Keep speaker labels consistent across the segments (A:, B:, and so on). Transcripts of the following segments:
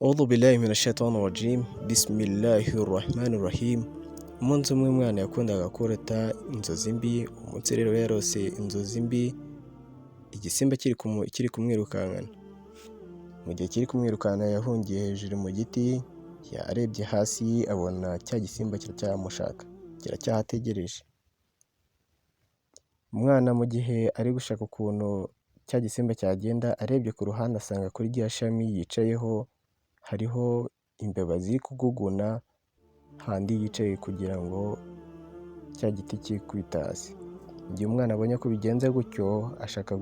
A: A'udhu billahi minash shaitani rajim. Bismillahirrahmanirrahim. Umunsi umwe umwana yakundaga kurota inzozi mbi. Umunsi rero yarose inzozi mbi, igisimba kiri kumwirukankana. Mu gihe kiri kumwirukana yahungiye hejuru mu giti, yarebye hasi abona cya gisimba kiracyamushaka, kiracyahategereje. Umwana mu gihe ari gushaka ukuntu cya gisimba cyagenda, arebye ku ruhande asanga kuri rya shami yicayeho hariho imbeba ziri kuguguna handi yicaye kugira ngo cya giti cyikubite hasi. Igihe umwana abonye ko bigenze gutyo, ashaka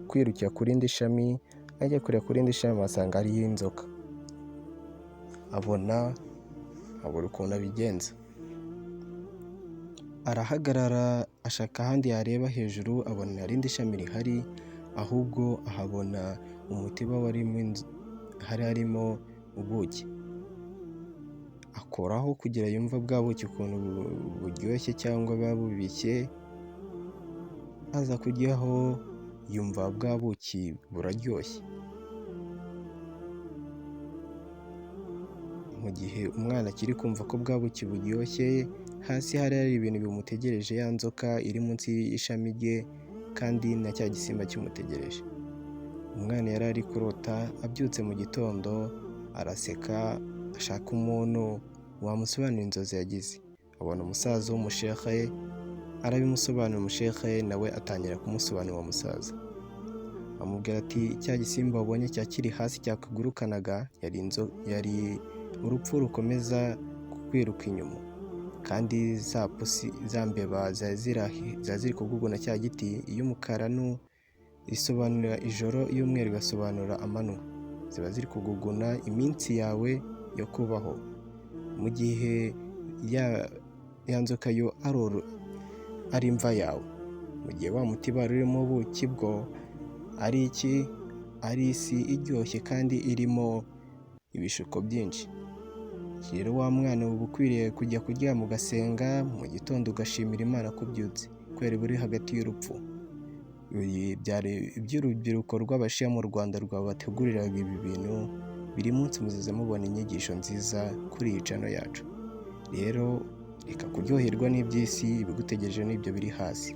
A: kwirukira ku rindi shami, ajya kureba ku rindi shami asanga hariyo inzoka. Abura ukuntu abigenza, arahagarara ashaka ahandi yareba hejuru, abona nta rindi shami rihari, ahubwo ahabona umutiba hari harimo ubuki. Akoraho kugira yumva bwa buki ukuntu buryoshye cyangwa buba bubishye, aza kujyaho yumva bwa buki buraryoshye. Mu gihe umwana akiri kumva ko bwa buki buryoshye, hasi hari ibintu bimutegereje, ya nzoka iri munsi y'ishami rye kandi na cya gisimba kimutegereje. Umwana yari ari kurota, abyutse mu gitondo araseka, ashaka umuntu wamusobanurira inzozi yagize. Abona umusaza w'umushehe, arabimusobanurira umushehe nawe atangira kumusobanurira uwo musaza. Amubwira ati cya gisimba wabonye kiri hasi cyakugurukanaga yari urupfu rukomeza kukwiruka inyuma, kandi za mbeba zari kuguguna cya giti, iy'umukara isobanura ijoro, iy'umweru igasobanura amanywa. Ziba ziri kuguguna iminsi yawe yo kubaho, mu gihe ya nzoka yo ari imva yawe. Mu gihe wa mutiba urimo ubuki bwo ari isi iryoshye kandi irimo ibishuko byinshi. Rero wa mwana uba ukwiriye kujya kuryama ugasenga, mu gitondo ugashimira Imana ko ubyutse, kubera uri hagati y'urupfu. Byari iby'urubyiruko rw'abashiya mu Rwanda rwabateguriraga ibi bintu. Buri munsi muzize mubona inyigisho nziza kuri iyi channel yacu. Rero reka kuryoherwa n'iby'isi, ibigutegereje n'ibyo biri hasi.